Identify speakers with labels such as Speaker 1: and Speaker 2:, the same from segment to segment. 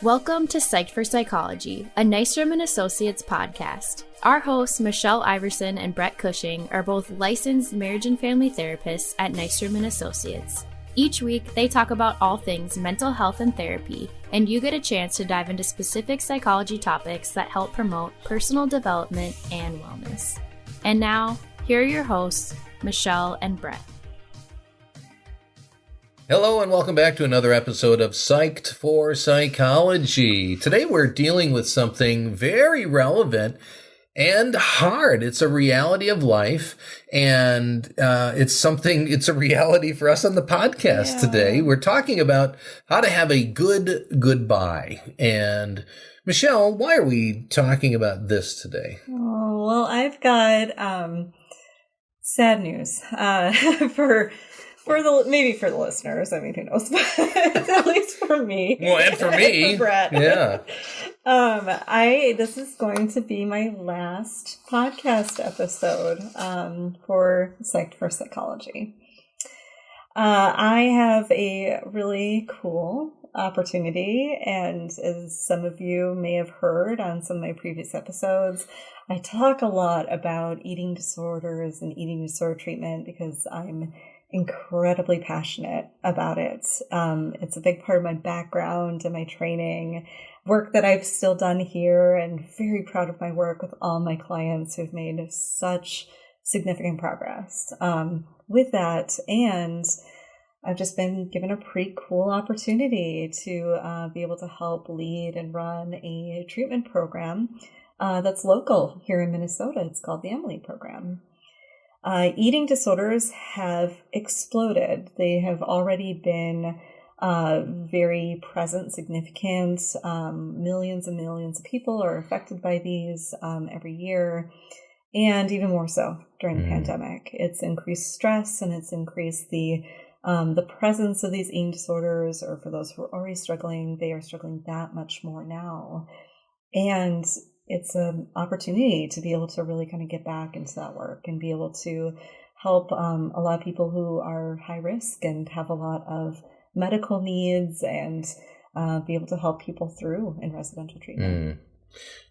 Speaker 1: Welcome to Psyched for Psychology, a Nystrom & Associates podcast. Our hosts, Michelle Iverson and Brett Cushing, are both licensed marriage and family therapists at Nystrom & Associates. Each week, they talk about all things mental health and therapy, and you get a chance to dive into specific psychology topics that help promote personal development and wellness. And now, here are your hosts, Michelle and Brett.
Speaker 2: Hello and welcome back to another episode of Psyched for Psychology. Today we're dealing with something very relevant and hard. It's a reality of life, and it's a reality for us on the podcast today. We're talking about how to have a good goodbye. And Michelle, why are we talking about this today?
Speaker 3: Oh, well, I've got sad news maybe for the listeners. I mean, who knows? But at least for me.
Speaker 2: Well, and for me.
Speaker 3: For Brett.
Speaker 2: Yeah.
Speaker 3: This is going to be my last podcast episode for Psyched for Psychology. I have a really cool opportunity, and as some of you may have heard on some of my previous episodes, I talk a lot about eating disorders and eating disorder treatment because I'm incredibly passionate about it. It's a big part of my background and my training, work that I've still done here, and very proud of my work with all my clients who've made such significant progress with that. And I've just been given a pretty cool opportunity to be able to help lead and run a treatment program that's local here in Minnesota. It's called the Emily Program. Eating disorders have exploded. They have already been very present, significant. Millions and millions of people are affected by these every year, and even more so during the pandemic. It's increased stress, and it's increased the presence of these eating disorders, or for those who are already struggling, they are struggling that much more now. And it's an opportunity to be able to really kind of get back into that work and be able to help a lot of people who are high risk and have a lot of medical needs, and be able to help people through in residential treatment.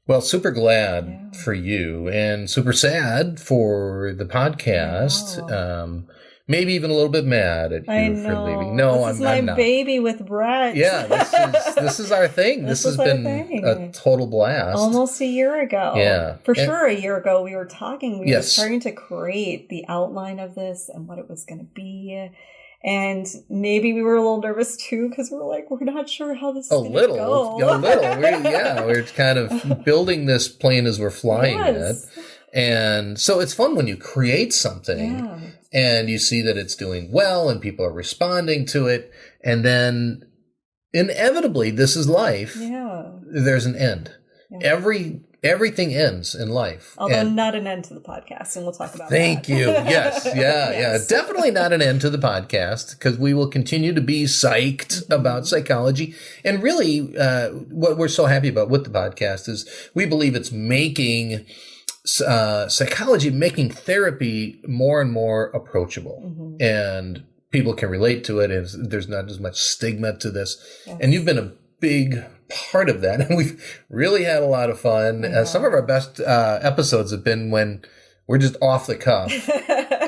Speaker 2: Well, super glad for you, and super sad for the podcast. Maybe even a little bit mad at you for leaving. No,
Speaker 3: I'm not. This is my baby with Brett.
Speaker 2: Yeah, this is our thing. This has been a total blast.
Speaker 3: Almost a year ago.
Speaker 2: Yeah.
Speaker 3: Sure, a year ago we were talking. We were starting to create the outline of this and what it was going to be. And maybe we were a little nervous too, because we're like, we're not sure how this is going to go.
Speaker 2: A little. We're kind of building this plane as we're flying it. And so it's fun when you create something and you see that it's doing well and people are responding to it. And then inevitably, this is life. Yeah. There's an end. Yeah. Everything ends in life.
Speaker 3: Although not an end to the podcast, and we'll talk about that.
Speaker 2: Thank you. Yes. Yeah. Definitely not an end to the podcast, because we will continue to be psyched about psychology. And really, what we're so happy about with the podcast is we believe it's making psychology, making therapy more and more approachable, and people can relate to it, and there's not as much stigma to this. Yes. And you've been a big part of that, and we've really had a lot of fun. Some of our best episodes have been when we're just off the cuff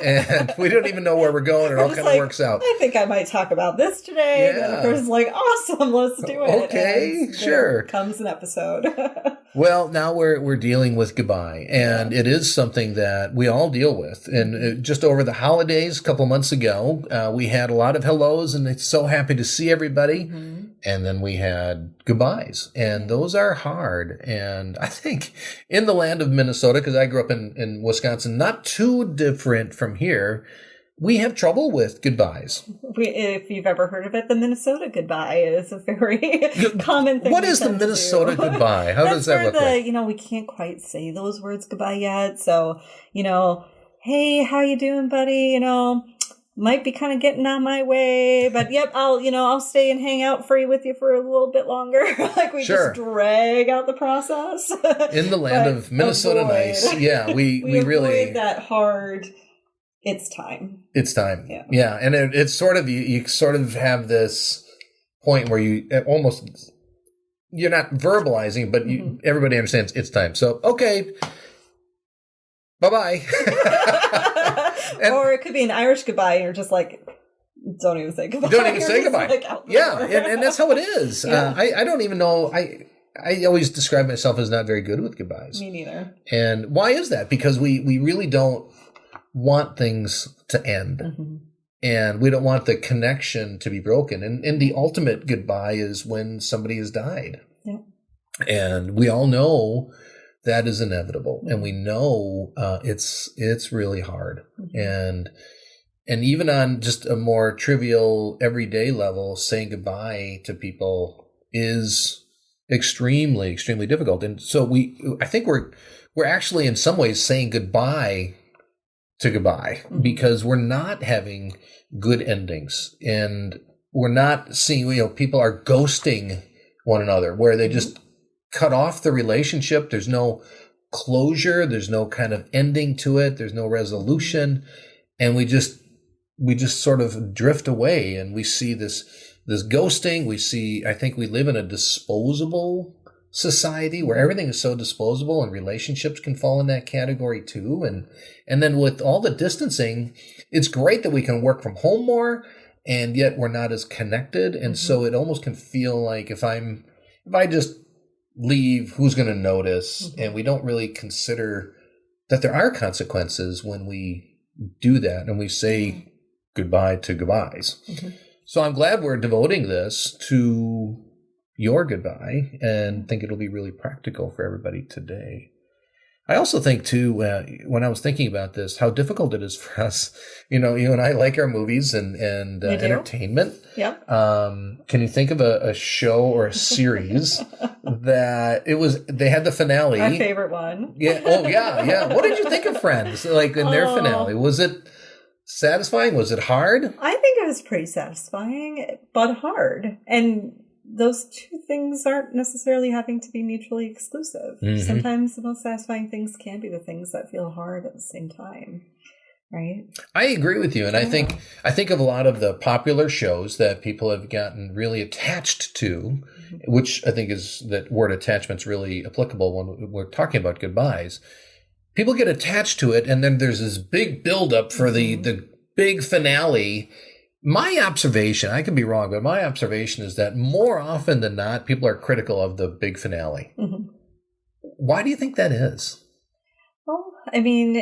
Speaker 2: and we don't even know where we're going. It all kind of works out.
Speaker 3: I think I might talk about this today. Yeah. And the person's like, awesome, let's do it.
Speaker 2: Okay, and sure.
Speaker 3: Comes an episode.
Speaker 2: Well, now we're dealing with goodbye, and it is something that we all deal with. And just over the holidays, a couple months ago, we had a lot of hellos, and it's so happy to see everybody. And then we had goodbyes, and those are hard. And I think in the land of Minnesota, because I grew up in Wisconsin, not too different from here, we have trouble with goodbyes.
Speaker 3: If you've ever heard of it, the Minnesota goodbye is a very common thing.
Speaker 2: What is the Minnesota goodbye? How does that look like?
Speaker 3: We can't quite say those words goodbye yet. So, hey, how you doing, buddy? Might be kind of getting on my way, but yep, I'll stay and hang out with you for a little bit longer. Just drag out the process.
Speaker 2: In the land of Minnesota nice. Yeah, we really
Speaker 3: avoid that hard. It's time.
Speaker 2: It's time. Yeah. And it's sort of, you sort of have this point where you almost you're not verbalizing, but everybody understands it's time. So, okay, bye-bye.
Speaker 3: Or it could be an Irish goodbye, and you're just like, don't even say goodbye.
Speaker 2: Don't even say goodbye.
Speaker 3: Like,
Speaker 2: and that's how it is.
Speaker 3: Yeah.
Speaker 2: I don't even know. I always describe myself as not very good with goodbyes.
Speaker 3: Me neither.
Speaker 2: And why is that? Because we really don't want things to end. And we don't want the connection to be broken. And the ultimate goodbye is when somebody has died.
Speaker 3: Yeah.
Speaker 2: And we all know that is inevitable. And we know it's really hard. And even on just a more trivial everyday level, saying goodbye to people is extremely, extremely difficult. And so I think we're actually in some ways saying goodbye to goodbye because we're not having good endings, and we're not seeing, people are ghosting one another where they just cut off the relationship. There's no closure. There's no kind of ending to it. There's no resolution. And we just sort of drift away, and we see this ghosting. I think we live in a disposable society where everything is so disposable, and relationships can fall in that category too. And then with all the distancing, it's great that we can work from home more, and yet we're not as connected. And so it almost can feel like if I just leave, who's going to notice? And we don't really consider that there are consequences when we do that and we say goodbye to goodbyes. So I'm glad we're devoting this to your goodbye, and think it'll be really practical for everybody today. I also think too, when I was thinking about this, how difficult it is for us. You and I like our movies and entertainment.
Speaker 3: Yep.
Speaker 2: Can you think of a show or a series that they had the finale?
Speaker 3: My favorite one.
Speaker 2: Yeah. Oh yeah. What did you think of Friends? Like in their finale, was it satisfying? Was it hard?
Speaker 3: I think it was pretty satisfying, but hard. And those two things aren't necessarily having to be mutually exclusive. Sometimes the most satisfying things can be the things that feel hard at the same time, right?
Speaker 2: I agree with you. And I think of a lot of the popular shows that people have gotten really attached to, which I think is that word attachment's really applicable when we're talking about goodbyes. People get attached to it, and then there's this big buildup for the big finale. My observation, I could be wrong, but my observation is that more often than not, people are critical of the big finale. Why do you think that is?
Speaker 3: Well, I mean,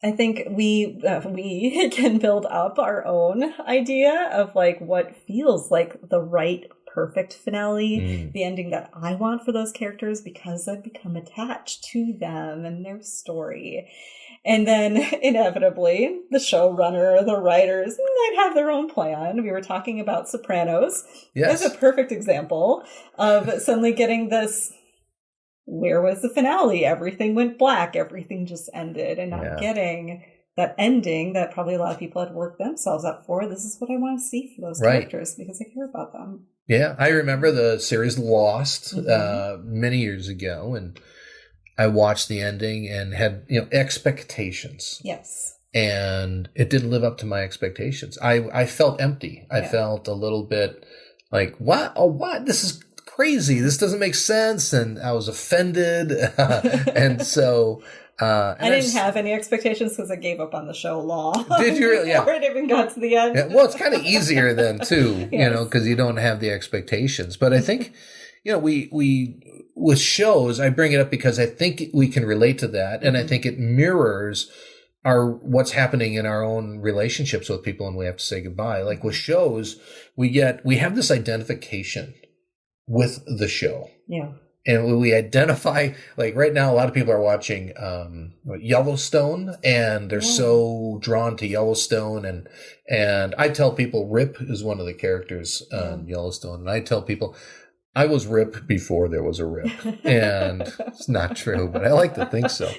Speaker 3: I think we can build up our own idea of like what feels like the right, perfect finale, the ending that I want for those characters because I've become attached to them and their story. And then inevitably, the showrunner, the writers, might have their own plan. We were talking about Sopranos.
Speaker 2: Yes.
Speaker 3: That's a perfect example of suddenly getting this, where was the finale? Everything went black. Everything just ended. And not getting that ending that probably a lot of people had worked themselves up for. This is what I want to see for those characters because I care about them. Yeah,
Speaker 2: I remember the series Lost many years ago, and I watched the ending and had expectations.
Speaker 3: Yes.
Speaker 2: And it didn't live up to my expectations. I felt empty. I felt a little bit like, what? Oh, what? This is crazy. This doesn't make sense. And I was offended. And so... I
Speaker 3: didn't have any expectations because I gave up on the show long.
Speaker 2: Did you really?
Speaker 3: Before it even got to the end.
Speaker 2: Yeah. Well, it's kind of easier then too, because you don't have the expectations. But I think, we with shows, I bring it up because I think we can relate to that, and I think it mirrors what's happening in our own relationships with people, and we have to say goodbye. Like with shows, we have this identification with the show. Yeah. And we identify, like right now, a lot of people are watching Yellowstone, and they're so drawn to Yellowstone. And I tell people Rip is one of the characters on Yellowstone. And I tell people I was Rip before there was a Rip. And it's not true, but I like to think so.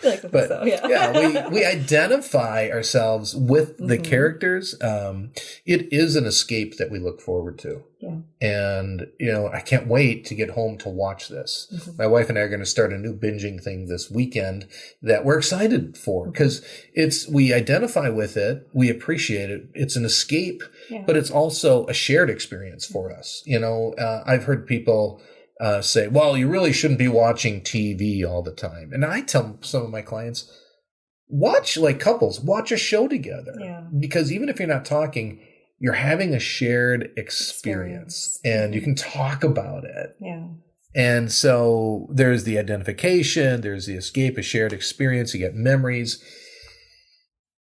Speaker 2: We identify ourselves with the characters. It is an escape that we look forward to. Yeah. And, I can't wait to get home to watch this. My wife and I are going to start a new binging thing this weekend that we're excited for because we identify with it. We appreciate it. It's an escape, but it's also a shared experience for us. I've heard people say, well, you really shouldn't be watching TV all the time. And I tell some of my clients, watch, like couples, watch a show together.
Speaker 3: Yeah.
Speaker 2: Because even if you're not talking, you're having a shared experience. And you can talk about it.
Speaker 3: Yeah.
Speaker 2: And so there's the identification, there's the escape, a shared experience, you get memories.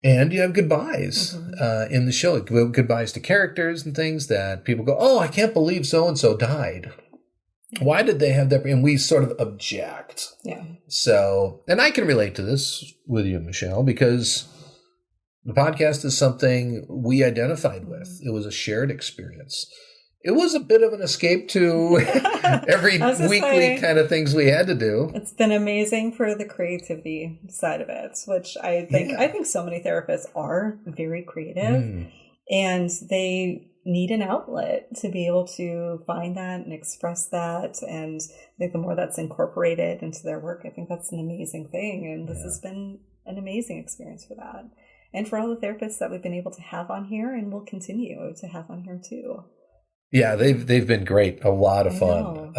Speaker 2: And you have goodbyes in the show. Goodbyes to characters and things that people go, oh, I can't believe so-and-so died. Why did they have that? And we sort of object.
Speaker 3: Yeah.
Speaker 2: So, and I can relate to this with you, Michelle, because the podcast is something we identified with. It was a shared experience. It was a bit of an escape to every weekly kind of things we had to do.
Speaker 3: It's been amazing for the creativity side of it, which I think so many therapists are very creative and they need an outlet to be able to find that and express that. And I think the more that's incorporated into their work, I think that's an amazing thing. And this has been an amazing experience for that. And for all the therapists that we've been able to have on here and will continue to have on here too.
Speaker 2: Yeah, they've been great. A lot of fun.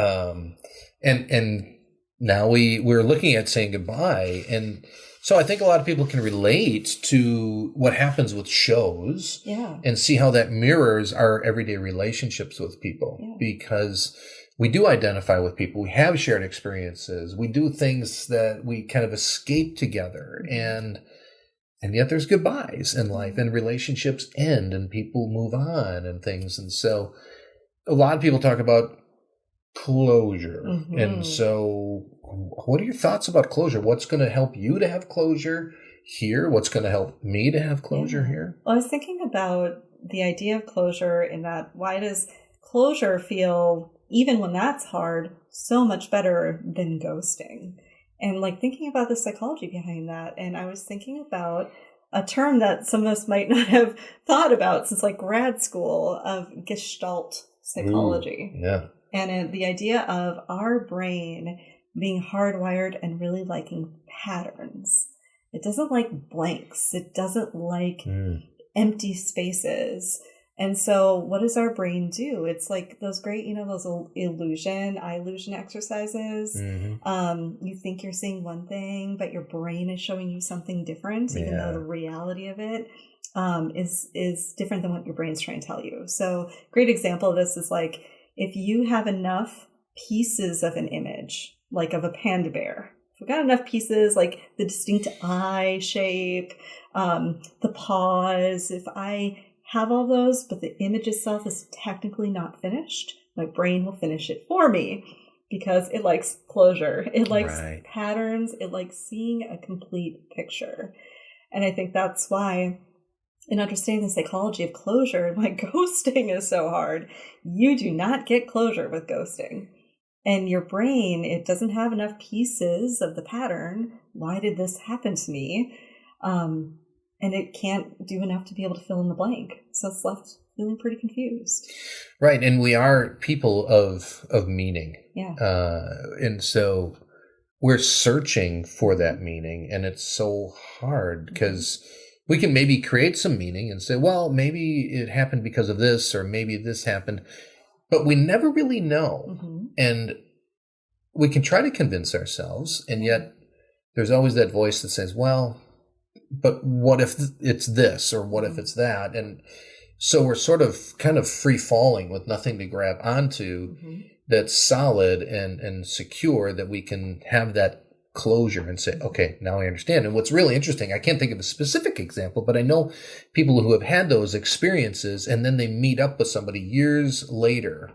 Speaker 2: And now we're looking at saying goodbye. And so I think a lot of people can relate to what happens with shows and see how that mirrors our everyday relationships with people because we do identify with people. We have shared experiences. We do things that we kind of escape together. And yet there's goodbyes in life and relationships end and people move on and things. And so a lot of people talk about closure. And so what are your thoughts about closure? What's going to help you to have closure here? What's going to help me to have closure here?
Speaker 3: Well, I was thinking about the idea of closure in that why does closure feel, even when that's hard, so much better than ghosting? And like thinking about the psychology behind that. And I was thinking about a term that some of us might not have thought about since like grad school of Gestalt psychology. And the idea of our brain being hardwired and really liking patterns. It doesn't like blanks. It doesn't like empty spaces. And so what does our brain do? It's like those great, those eye illusion exercises. You think you're seeing one thing, but your brain is showing you something different, even though the reality of it is different than what your brain's trying to tell you. So great example of this is like, if you have enough pieces of an image, like of a panda bear, if we've got enough pieces, like the distinct eye shape, the paws, if I have all those, but the image itself is technically not finished, my brain will finish it for me because it likes closure. It likes patterns. It likes seeing a complete picture. And I think that's why in understanding the psychology of closure, why ghosting is so hard. You do not get closure with ghosting. And your brain, it doesn't have enough pieces of the pattern. Why did this happen to me? And it can't do enough to be able to fill in the blank. So it's left feeling pretty confused.
Speaker 2: Right. And we are people of meaning. And so we're searching for that meaning. And it's so hard because we can maybe create some meaning and say, well, maybe it happened because of this, or maybe this happened. But we never really know. And we can try to convince ourselves. And yet there's always that voice that says, well, but what if it's this, or what if it's that? And so we're sort of kind of free falling with nothing to grab onto that's solid and secure, that we can have that closure and say, okay, now I understand. And what's really interesting, I can't think of a specific example, but I know people who have had those experiences and then they meet up with somebody years later.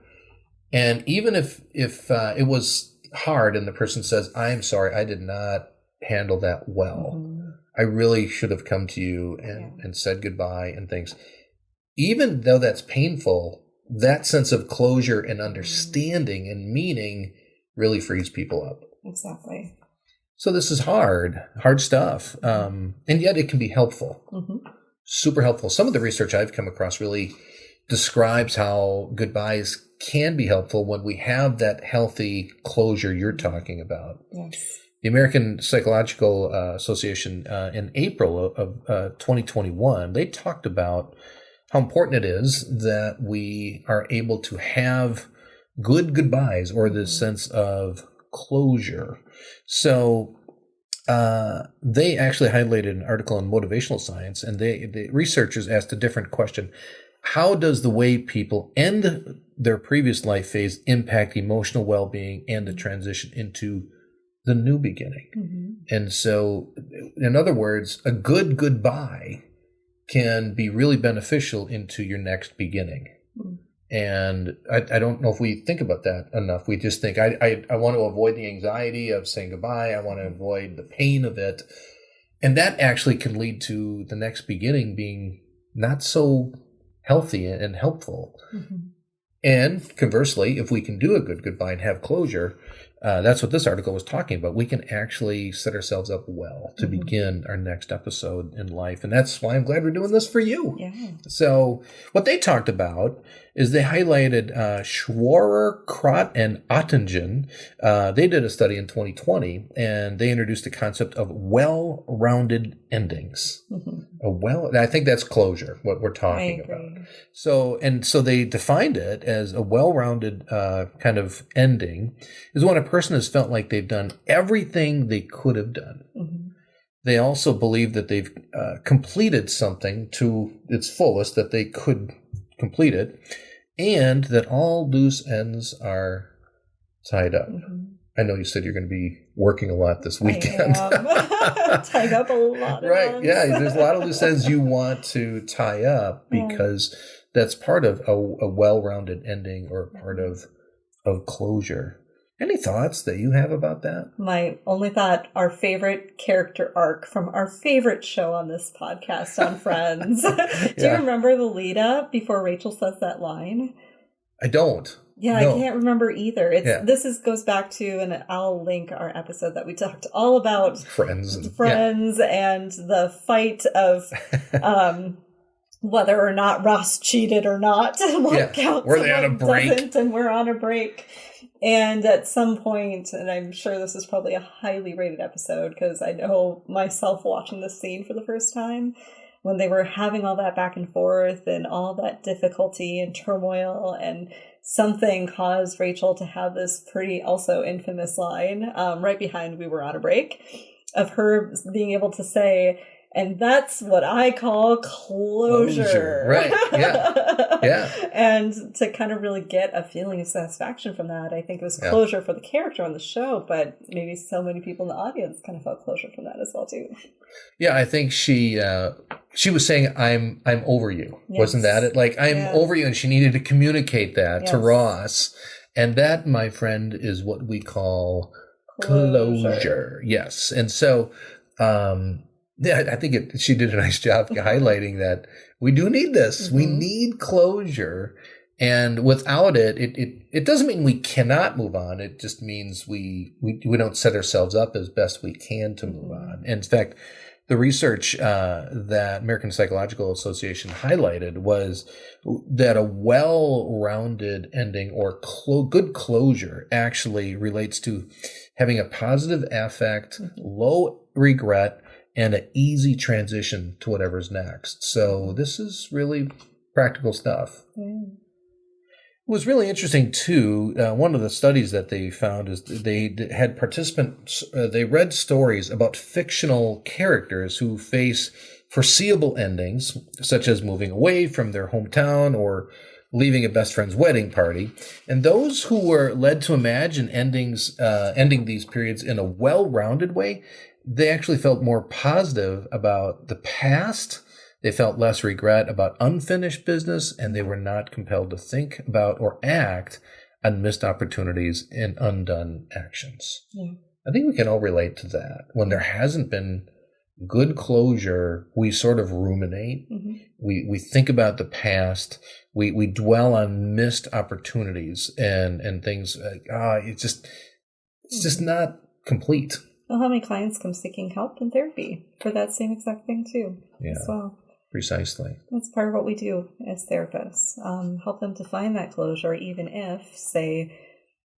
Speaker 2: And even if it was hard and the person says, I'm sorry, I did not handle that well. I really should have come to you and said goodbye and things. Even though that's painful, that sense of closure and understanding and meaning really frees people up.
Speaker 3: Exactly.
Speaker 2: So this is hard stuff. And yet it can be helpful, super helpful. Some of the research I've come across really describes how goodbyes can be helpful when we have that healthy closure you're talking about.
Speaker 3: Yes.
Speaker 2: The American Psychological Association in April of 2021, they talked about how important it is that we are able to have good goodbyes or this sense of closure. So they actually highlighted an article in Motivational Science, and the researchers asked a different question. How does the way people end their previous life phase impact emotional well-being and the transition into the new beginning? Mm-hmm. And so, in other words, a good goodbye can be really beneficial into your next beginning. Mm-hmm. And I don't know if we think about that enough. We just think, I want to avoid the anxiety of saying goodbye. I want to avoid the pain of it. And that actually can lead to the next beginning being not so healthy and helpful. Mm-hmm. And conversely, if we can do a good goodbye and have closure, that's what this article was talking about. We can actually set ourselves up well to begin our next episode in life. And that's why I'm glad we're doing this for you. Yeah. So what they talked about is they highlighted Schwarer, Krott, and Ottingen. They did a study in 2020, and they introduced the concept of well-rounded endings. I think that's closure, what we're talking about. So they defined it as a well-rounded kind of ending is when a person has felt like they've done everything they could have done. Mm-hmm. They also believe that they've completed something to its fullest, that they could complete it, and that all loose ends are tied up. Mm-hmm. I know you said you're going to be working a lot this weekend.
Speaker 3: I am. Tied up a lot.
Speaker 2: Right. Yeah. There's a lot of loose ends you want to tie up because that's part of a well-rounded ending or part of closure. Any thoughts that you have about that?
Speaker 3: My only thought, our favorite character arc from our favorite show on this podcast on Friends. Do you remember the lead up before Rachel says that line?
Speaker 2: I don't.
Speaker 3: Yeah, no. I can't remember either. This goes back to, and I'll link our episode that we talked all about
Speaker 2: Friends and
Speaker 3: the fight of whether or not Ross cheated or not. What counts?
Speaker 2: Were they on a break?
Speaker 3: And we're on a break. And at some point, and I'm sure this is probably a highly rated episode because I know myself watching this scene for the first time, when they were having all that back and forth and all that difficulty and turmoil, and something caused Rachel to have this pretty also infamous line right behind "we were on a break" of her being able to say, and that's what I call closure.
Speaker 2: Right. Yeah.
Speaker 3: And to kind of really get a feeling of satisfaction from that, I think it was closure for the character on the show, but maybe so many people in the audience kind of felt closure from that as well too.
Speaker 2: Yeah, I think she was saying, I'm over you. Yes. Wasn't that it? Like, I'm over you. And she needed to communicate that to Ross. And that, my friend, is what we call closure. Yes. And so, I think she did a nice job highlighting that we do need this. Mm-hmm. We need closure. And without it, it doesn't mean we cannot move on. It just means we don't set ourselves up as best we can to move on. And in fact, the research that American Psychological Association highlighted was that a well-rounded ending or good closure actually relates to having a positive affect, low regret, and an easy transition to whatever's next. So this is really practical stuff. Mm. It was really interesting, too. One of the studies that they found is they had participants, they read stories about fictional characters who face foreseeable endings, such as moving away from their hometown or leaving a best friend's wedding party. And those who were led to imagine ending these periods in a well-rounded way, they actually felt more positive about the past. They felt less regret about unfinished business, and they were not compelled to think about or act on missed opportunities and undone actions. Yeah. I think we can all relate to that. When there hasn't been good closure, we sort of ruminate. Mm-hmm. We think about the past. We dwell on missed opportunities and things like, it's just not complete.
Speaker 3: Well, how many clients come seeking help in therapy for that same exact thing too?
Speaker 2: Yeah,
Speaker 3: as well.
Speaker 2: Precisely.
Speaker 3: That's part of what we do as therapists. Help them to find that closure, even if, say,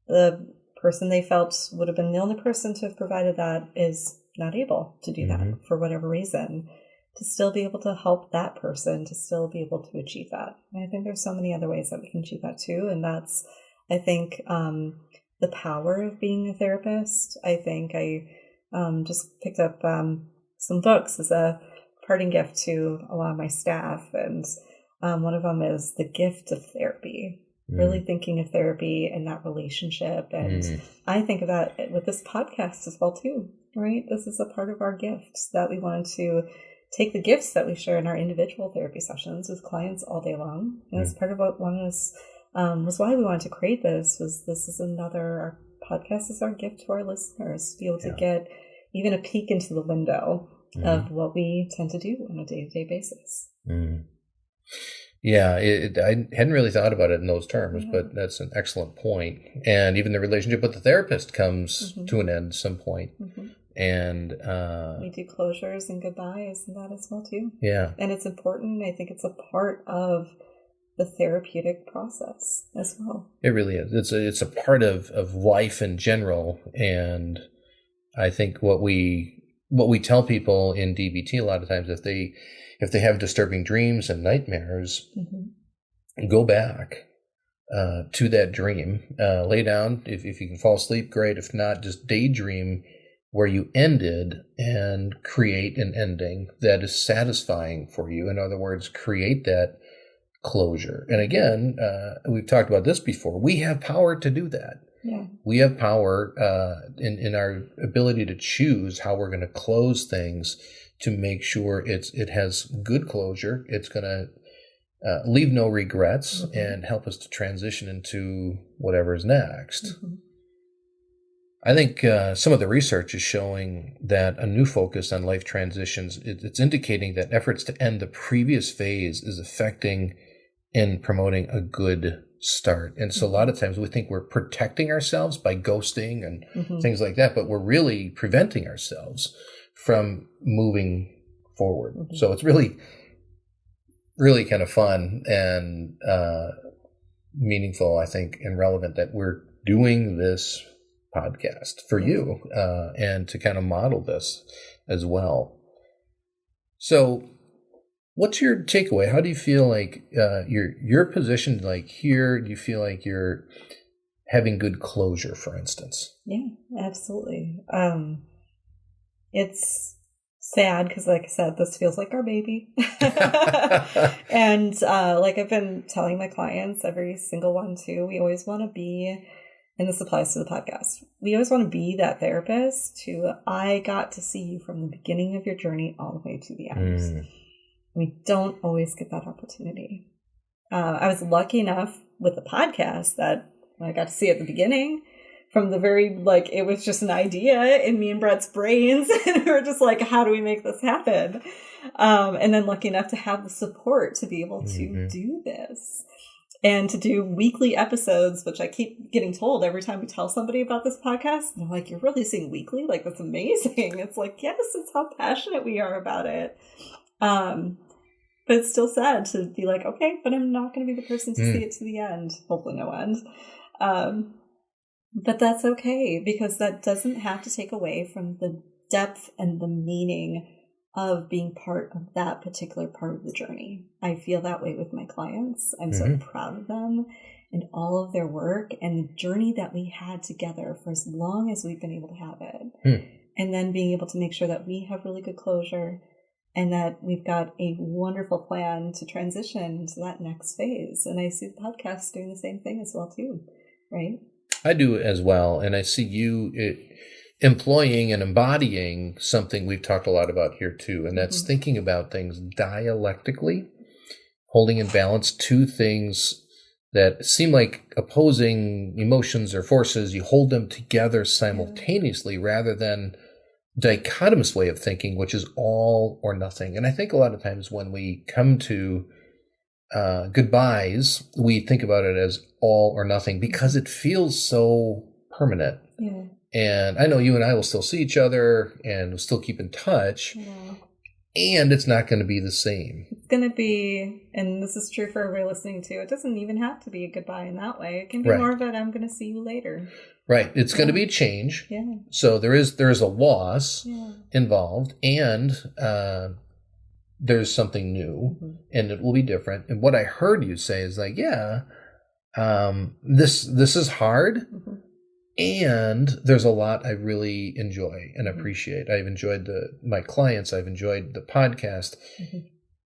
Speaker 3: the person they felt would have been the only person to have provided that is not able to do that for whatever reason, to still be able to help that person to still be able to achieve that. And I think there's so many other ways that we can achieve that too. And that's, I think the power of being a therapist. I think I just picked up some books as a parting gift to a lot of my staff, and one of them is The Gift of Therapy. Really thinking of therapy and that relationship. And I think of that with this podcast as well, too, right? This is a part of our gifts that we wanted to take the gifts that we share in our individual therapy sessions with clients all day long. And that's part of what was why we wanted to create this, was this is our podcast is our gift to our listeners, to be able to get even a peek into the window of what we tend to do on a day-to-day basis.
Speaker 2: Yeah, I hadn't really thought about it in those terms, but that's an excellent point. And even the relationship with the therapist comes to an end at some point. And
Speaker 3: we do closures and goodbyes and that as well too.
Speaker 2: Yeah.
Speaker 3: And it's important. I think it's a part of the therapeutic process as well.
Speaker 2: It really is. It's a part of life in general. And I think what we tell people in DBT a lot of times, if they have disturbing dreams and nightmares, go back to that dream, lay down. If you can fall asleep, great. If not, just daydream where you ended and create an ending that is satisfying for you. In other words, create that closure. And again, we've talked about this before. We have power to do that.
Speaker 3: Yeah.
Speaker 2: We have power in our ability to choose how we're going to close things to make sure it has good closure. It's going to leave no regrets and help us to transition into whatever is next. I think some of the research is showing that a new focus on life transitions, it's indicating that efforts to end the previous phase is affecting and promoting a good start. And so a lot of times we think we're protecting ourselves by ghosting and things like that, but we're really preventing ourselves from moving forward. So it's really, really kind of fun and meaningful, I think, and relevant that we're doing this podcast for you and to kind of model this as well. So what's your takeaway? How do you feel like you're positioned like here? Do you feel like you're having good closure, for instance?
Speaker 3: Yeah, absolutely. It's sad because, like I said, this feels like our baby. And like I've been telling my clients, every single one too, we always want to be, and this applies to the podcast, we always want to be that therapist who I got to see you from the beginning of your journey all the way to the end. We don't always get that opportunity. I was lucky enough with the podcast that I got to see at the beginning, from the very, like, it was just an idea in me and Brett's brains. And we were just like, how do we make this happen? And then lucky enough to have the support to be able to do this. And to do weekly episodes, which I keep getting told every time we tell somebody about this podcast. They're like, you're releasing weekly? Like, that's amazing. It's like, yes, it's how passionate we are about it. But it's still sad to be like, okay, but I'm not going to be the person to see it to the end. Hopefully no end. But that's okay, because that doesn't have to take away from the depth and the meaning of being part of that particular part of the journey. I feel that way with my clients. I'm so proud of them and all of their work and the journey that we had together for as long as we've been able to have it. And then being able to make sure that we have really good closure and that we've got a wonderful plan to transition into that next phase. And I see the podcast doing the same thing as well too, right?
Speaker 2: I do as well. And I see you employing and embodying something we've talked a lot about here too. And that's thinking about things dialectically, holding in balance two things that seem like opposing emotions or forces. You hold them together simultaneously rather than dichotomous way of thinking, which is all or nothing. And I think a lot of times when we come to goodbyes, we think about it as all or nothing because it feels so permanent.
Speaker 3: Yeah.
Speaker 2: And I know you and I will still see each other and we'll still keep in touch.
Speaker 3: Yeah.
Speaker 2: And it's not going to be the same.
Speaker 3: It's going to be, and this is true for everybody listening too, it doesn't even have to be a goodbye in that way. It can be more of it, I'm going to see you later.
Speaker 2: Right. It's going to be a change.
Speaker 3: Yeah.
Speaker 2: So there is a loss involved, and there's something new, and it will be different. And what I heard you say is like, yeah, This is hard, and there's a lot I really enjoy and appreciate. I've enjoyed my clients. I've enjoyed the podcast,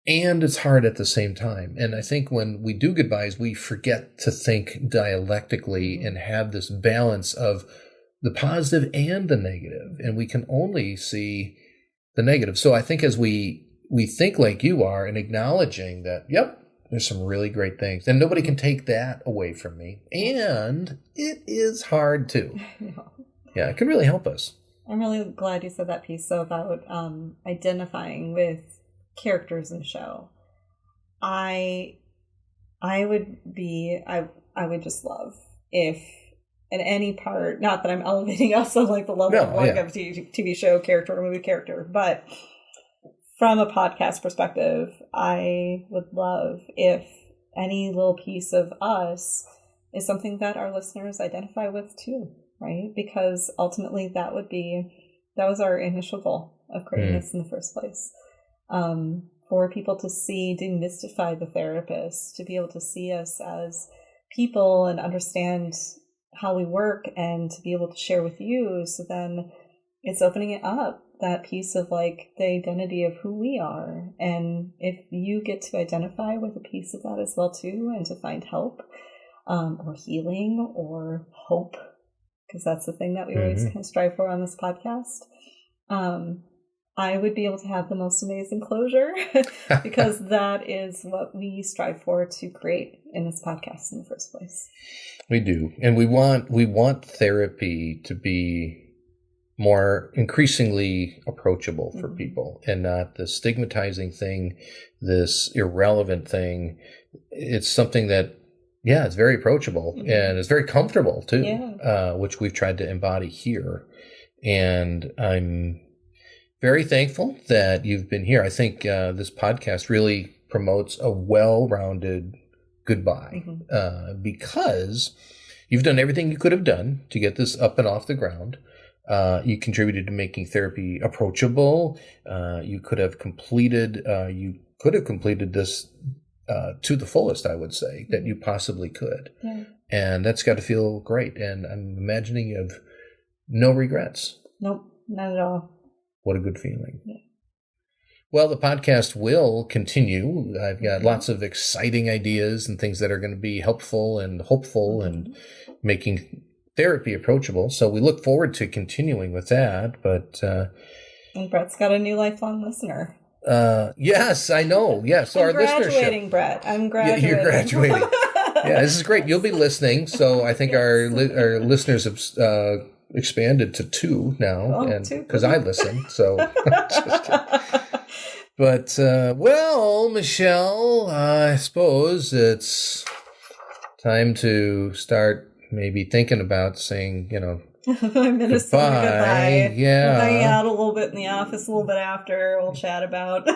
Speaker 2: and it's hard at the same time. And I think when we do goodbyes, we forget to think dialectically and have this balance of the positive and the negative, and we can only see the negative. So I think as we think like you are and acknowledging that, yep, there's some really great things, and nobody can take that away from me. And it is hard too. Yeah, it can really help us.
Speaker 3: I'm really glad you said that piece about identifying with characters in the show. I would just love if in any part, not that I'm elevating us on like the level of like a TV show character or movie character, but from a podcast perspective, I would love if any little piece of us is something that our listeners identify with too, right? Because ultimately that was our initial goal of creating this in the first place. For people to demystify the therapist, to be able to see us as people and understand how we work and to be able to share with you. So then it's opening it up, that piece of like the identity of who we are. And if you get to identify with a piece of that as well too, and to find help or healing or hope, because that's the thing that we always kind of strive for on this podcast, I would be able to have the most amazing closure because that is what we strive for to create in this podcast in the first place.
Speaker 2: We do. And we want therapy to be more increasingly approachable for people and not the stigmatizing thing, this irrelevant thing. It's something that, it's very approachable and it's very comfortable too, which we've tried to embody here. And I'm very thankful that you've been here. I think this podcast really promotes a well-rounded goodbye because you've done everything you could have done to get this up and off the ground. You contributed to making therapy approachable. You could have completed this to the fullest, I would say, that you possibly could. Yeah. And that's got to feel great. And I'm imagining you have no regrets.
Speaker 3: Nope, not at all.
Speaker 2: What a good feeling. Yeah. Well, the podcast will continue. I've got lots of exciting ideas and things that are going to be helpful and hopeful and making therapy approachable. So we look forward to continuing with that. But
Speaker 3: and Brett's got a new lifelong listener.
Speaker 2: Yes, I know. Yes, so
Speaker 3: I'm graduating, Brett. I'm graduating.
Speaker 2: You're graduating. Yeah, this is great. You'll be listening. So I think our listeners have expanded to 2 now, and because I listen. So, just kidding. But well, Michelle, I suppose it's time to start maybe thinking about saying,
Speaker 3: goodbye.
Speaker 2: Yeah.
Speaker 3: We'll hang out a little bit in the office a little bit after. We'll chat about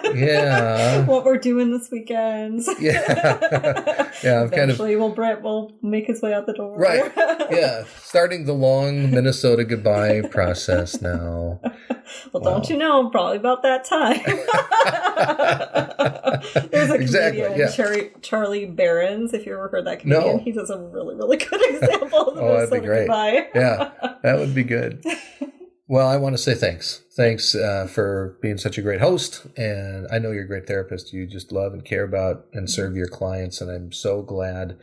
Speaker 3: what we're doing this weekend.
Speaker 2: Yeah.
Speaker 3: Eventually Brett will make his way out the door.
Speaker 2: Right. Yeah. Starting the long Minnesota goodbye process now.
Speaker 3: Well, don't you know, probably about that time. There's a comedian, Charlie Barron's, if you ever heard that comedian. No. He does a really, really good example of the Minnesota that'd be great. Goodbye.
Speaker 2: Yeah, that would be good. Well, I want to say thanks. Thanks for being such a great host. And I know you're a great therapist. You just love and care about and serve your clients. And I'm so glad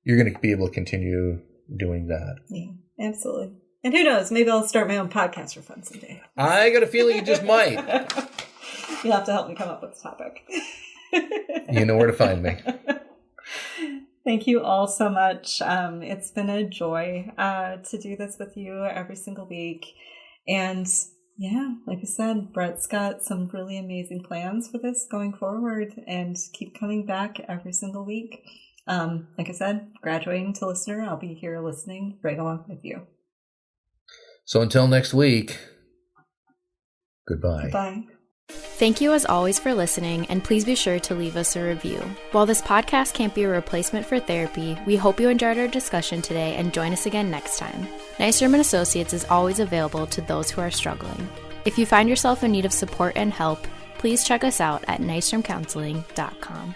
Speaker 2: you're going to be able to continue doing that.
Speaker 3: Yeah, absolutely. And who knows, maybe I'll start my own podcast for fun someday.
Speaker 2: I got a feeling you just might.
Speaker 3: You'll have to help me come up with the topic.
Speaker 2: You know where to find me.
Speaker 3: Thank you all so much. It's been a joy to do this with you every single week. And yeah, like I said, Brett's got some really amazing plans for this going forward, and keep coming back every single week. Like I said, graduating to listener, I'll be here listening right along with you.
Speaker 2: So until next week, goodbye.
Speaker 3: Goodbye.
Speaker 1: Thank you as always for listening, and please be sure to leave us a review. While this podcast can't be a replacement for therapy, we hope you enjoyed our discussion today and join us again next time. Nystrom & Associates is always available to those who are struggling. If you find yourself in need of support and help, please check us out at nystromcounseling.com.